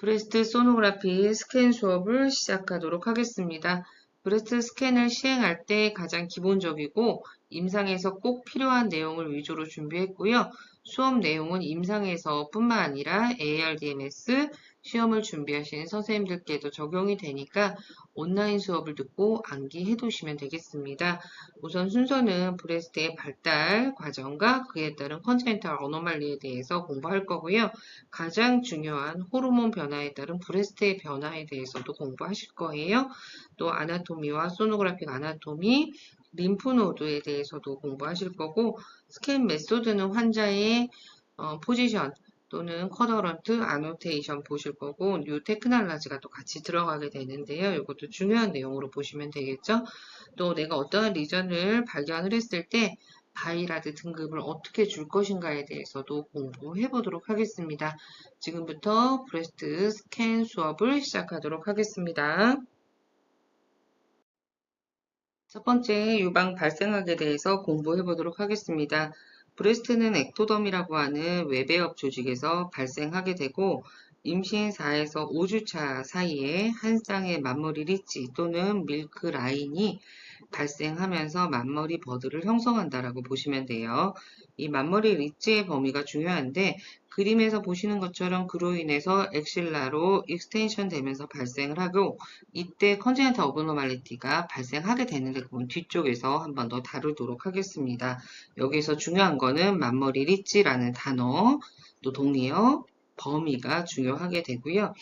브레스트 소노그래피 스캔 수업을 시작하도록 하겠습니다. 브레스트 스캔을 시행할 때 가장 기본적이고 임상에서 꼭 필요한 내용을 위주로 준비했고요. 수업 내용은 임상에서 뿐만 아니라 ARDMS 시험을 준비하시는 선생님들께도 적용이 되니까 온라인 수업을 듣고 암기해 두시면 되겠습니다. 우선 순서는 브레스트의 발달 과정과 그에 따른 컨제니탈 어노말리에 대해서 공부할 거고요. 가장 중요한 호르몬 변화에 따른 브레스트의 변화에 대해서도 공부하실 거예요. 또 아나토미와 소노그래픽 아나토미, 림프노드에 대해서도 공부하실 거고, 스캔 메소드는 환자의 포지션 또는 쿼더런트 아노테이션 보실 거고, 뉴 테크놀로지가 또 같이 들어가게 되는데요. 이것도 중요한 내용으로 보시면 되겠죠. 또 내가 어떠한 리전을 발견을 했을 때 바이라드 등급을 어떻게 줄 것인가에 대해서도 공부해 보도록 하겠습니다. 지금부터 브레스트 스캔 수업을 시작하도록 하겠습니다. 첫 번째, 유방 발생학에 대해서 공부해 보도록 하겠습니다. 브레스트는 엑토덤이라고 하는 외배업 조직에서 발생하게 되고 임신 4에서 5주차 사이에 한 쌍의 만머리 리치 또는 밀크 라인이 발생하면서 만머리 버드를 형성한다라고 보시면 돼요. 이 만머리 리치의 범위가 중요한데 그림에서 보시는 것처럼 그로 인해서 엑실라로 익스텐션 되면서 발생을 하고 이때 컨제니탈 어브노말리티가 발생하게 되는데 그건 뒤쪽에서 한 번 더 다루도록 하겠습니다. 여기서 중요한 거는 만머리 리치라는 단어, 또 동의어, 범위가 중요하게 되고요.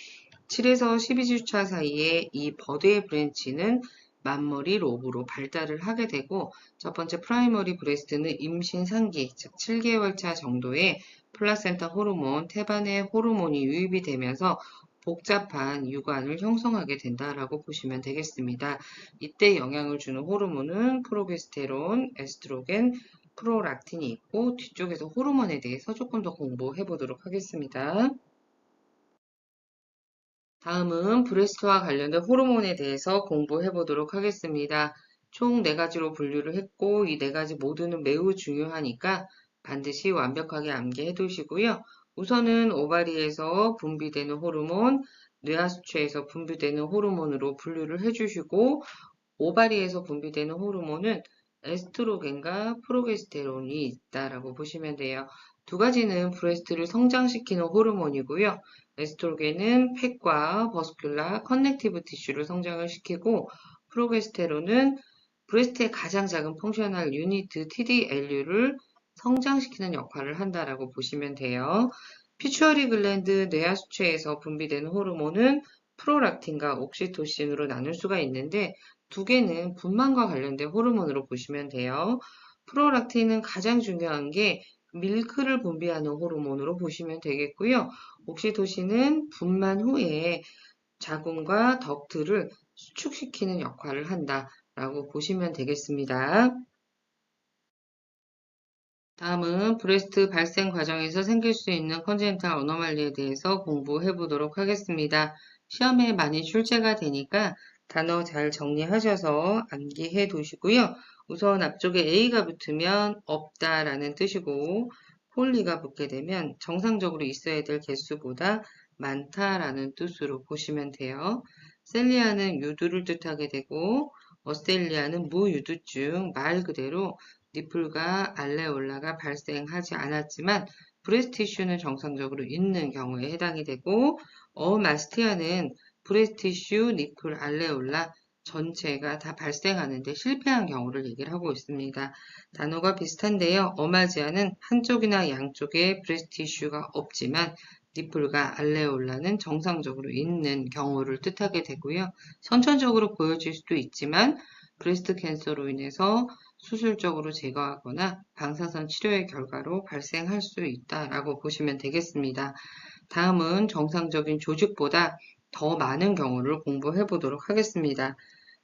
7에서 12주차 사이에 이 버드의 브랜치는 만머리 로브로 발달을 하게 되고 첫 번째 프라이머리 브레스트는 임신 3기, 즉 7개월 차 정도에 플라센타 호르몬, 태반의 호르몬이 유입이 되면서 복잡한 유관을 형성하게 된다라고 보시면 되겠습니다. 이때 영향을 주는 호르몬은 프로게스테론, 에스트로겐, 프로락틴이 있고 뒤쪽에서 호르몬에 대해서 조금 더 공부해 보도록 하겠습니다. 다음은 브레스트와 관련된 호르몬에 대해서 공부해 보도록 하겠습니다. 총 4가지로 분류를 했고 이 4가지 모두는 매우 중요하니까 반드시 완벽하게 암기해 두시고요. 우선은 오바리에서 분비되는 호르몬, 뇌하수체에서 분비되는 호르몬으로 분류를 해주시고 오바리에서 분비되는 호르몬은 에스트로겐과 프로게스테론이 있다라고 보시면 돼요. 두 가지는 브레스트를 성장시키는 호르몬이고요. 에스트로겐은 팩과 버스큘라, 커넥티브 티슈를 성장을 시키고 프로게스테론은 브레스트의 가장 작은 펑셔널 유니트 TDLU를 성장시키는 역할을 한다라고 보시면 돼요. 피추어리 글랜드 뇌하수체에서 분비되는 호르몬은 프로락틴과 옥시토신으로 나눌 수가 있는데 두 개는 분만과 관련된 호르몬으로 보시면 돼요. 프로락틴은 가장 중요한 게 밀크를 분비하는 호르몬으로 보시면 되겠고요. 옥시토신은 분만 후에 자궁과 덕트를 수축시키는 역할을 한다라고 보시면 되겠습니다. 다음은 브레스트 발생 과정에서 생길 수 있는 컨제니탈 어노말리에 대해서 공부해 보도록 하겠습니다. 시험에 많이 출제가 되니까 단어 잘 정리하셔서 암기해 두시고요. 우선 앞쪽에 A가 붙으면 없다라는 뜻이고 폴리가 붙게 되면 정상적으로 있어야 될 개수보다 많다라는 뜻으로 보시면 돼요. 셀리아는 유두를 뜻하게 되고 어스텔리아는 무유두증, 말 그대로 니플과 알레올라가 발생하지 않았지만 브레스트 티슈는 정상적으로 있는 경우에 해당이 되고 마스티아는 브레스트 티슈, 니플, 알레올라 전체가 다 발생하는데 실패한 경우를 얘기를 하고 있습니다. 단어가 비슷한데요. 어마지아는 한쪽이나 양쪽에 브레스트 티슈가 없지만 니플과 알레올라는 정상적으로 있는 경우를 뜻하게 되고요. 선천적으로 보여질 수도 있지만 브레스트 캔서로 인해서 수술적으로 제거하거나 방사선 치료의 결과로 발생할 수 있다라고 보시면 되겠습니다. 다음은 정상적인 조직보다 더 많은 경우를 공부해 보도록 하겠습니다.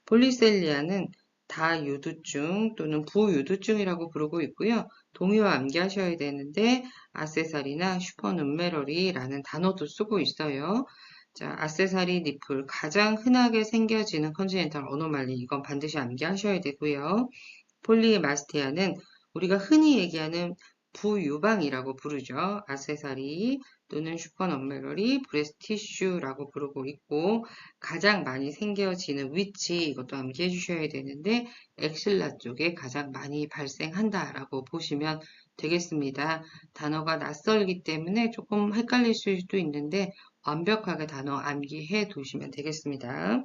폴리셀리아는 다유두증 또는 부유두증이라고 부르고 있고요. 동의어 암기하셔야 되는데 아세사리나 슈퍼눈메러리라는 단어도 쓰고 있어요. 자, 아세사리 니플 가장 흔하게 생겨지는 컨지넨탈 어노말리 이건 반드시 암기하셔야 되고요. 폴리마스티아는 우리가 흔히 얘기하는 부유방이라고 부르죠. 액세서리 또는 슈퍼넌메러리, 브레스트 티슈라고 부르고 있고 가장 많이 생겨지는 위치 이것도 암기해 주셔야 되는데 엑실라 쪽에 가장 많이 발생한다라고 보시면 되겠습니다. 단어가 낯설기 때문에 조금 헷갈릴 수도 있는데 완벽하게 단어 암기해 두시면 되겠습니다.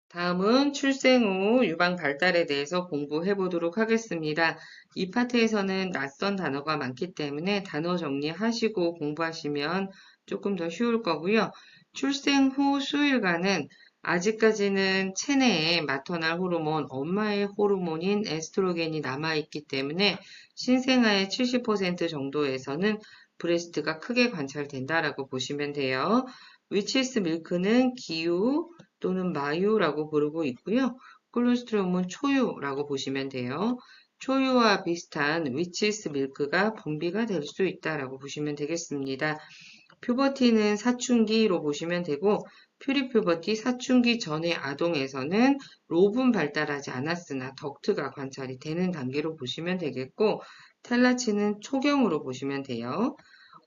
다음은 출생 후 유방 발달에 대해서 공부해 보도록 하겠습니다. 이 파트에서는 낯선 단어가 많기 때문에 단어 정리하시고 공부하시면 조금 더 쉬울 거고요. 출생 후 수일간은 아직까지는 체내에 마터널 호르몬, 엄마의 호르몬인 에스트로겐이 남아있기 때문에 신생아의 70% 정도에서는 브레스트가 크게 관찰된다라고 보시면 돼요. 위치스 밀크는 기유, 또는 마유라고 부르고 있고요. 콜로스트롬은 초유라고 보시면 돼요. 초유와 비슷한 위치스 밀크가 분비가 될 수 있다라고 보시면 되겠습니다. 퓨버티는 사춘기로 보시면 되고 퓨리퓨버티 사춘기 전의 아동에서는 로브는 발달하지 않았으나 덕트가 관찰이 되는 단계로 보시면 되겠고 텔라치는 초경으로 보시면 돼요.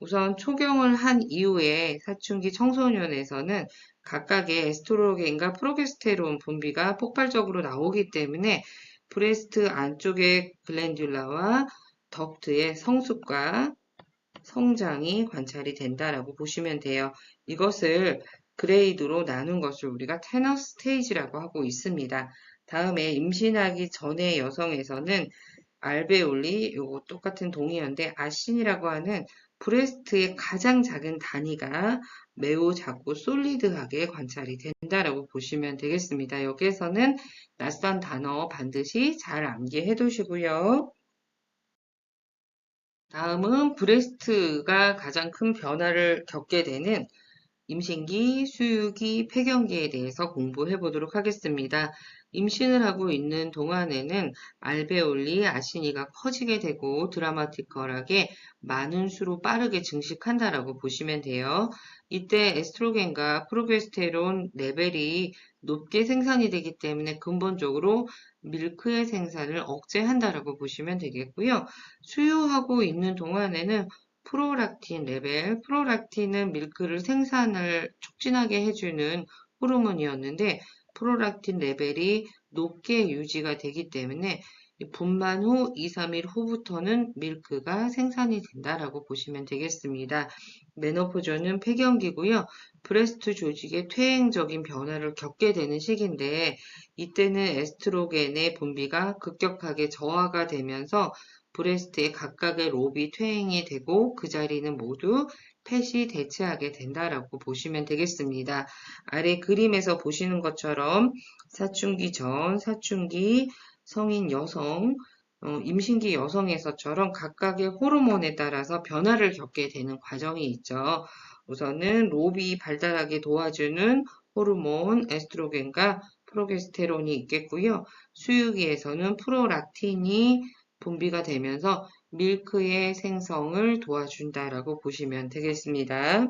우선 초경을 한 이후에 사춘기 청소년에서는 각각의 에스트로겐과 프로게스테론 분비가 폭발적으로 나오기 때문에 브레스트 안쪽의 글랜듈라와 덕트의 성숙과 성장이 관찰이 된다라고 보시면 돼요. 이것을 그레이드로 나눈 것을 우리가 테너 스테이지라고 하고 있습니다. 다음에 임신하기 전의 여성에서는 알베올리, 요거 똑같은 동의어인데 아신이라고 하는 브레스트의 가장 작은 단위가 매우 작고 솔리드하게 관찰이 된다라고 보시면 되겠습니다. 여기에서는 낯선 단어 반드시 잘 암기해 두시고요. 다음은 브레스트가 가장 큰 변화를 겪게 되는 임신기, 수유기, 폐경기에 대해서 공부해 보도록 하겠습니다. 임신을 하고 있는 동안에는 알베올리, 아시니가 커지게 되고 드라마티컬하게 많은 수로 빠르게 증식한다라고 보시면 돼요. 이때 에스트로겐과 프로게스테론 레벨이 높게 생산이 되기 때문에 근본적으로 밀크의 생산을 억제한다라고 보시면 되겠고요. 수유하고 있는 동안에는 프로락틴 레벨, 프로락틴은 밀크를 생산을 촉진하게 해주는 호르몬이었는데 프로락틴 레벨이 높게 유지가 되기 때문에 분만 후 2, 3일 후부터는 밀크가 생산이 된다라고 보시면 되겠습니다. 메노포즈는 폐경기고요. 브레스트 조직의 퇴행적인 변화를 겪게 되는 시기인데 이때는 에스트로겐의 분비가 급격하게 저하가 되면서 브레스트의 각각의 롭이 퇴행이 되고 그 자리는 모두 팻이 대체하게 된다라고 보시면 되겠습니다. 아래 그림에서 보시는 것처럼 사춘기 전, 사춘기, 성인 여성, 임신기 여성에서처럼 각각의 호르몬에 따라서 변화를 겪게 되는 과정이 있죠. 우선은 롭이 발달하게 도와주는 호르몬 에스트로겐과 프로게스테론이 있겠고요. 수유기에서는 프로락틴이 분비가 되면서 밀크의 생성을 도와준다라고 보시면 되겠습니다.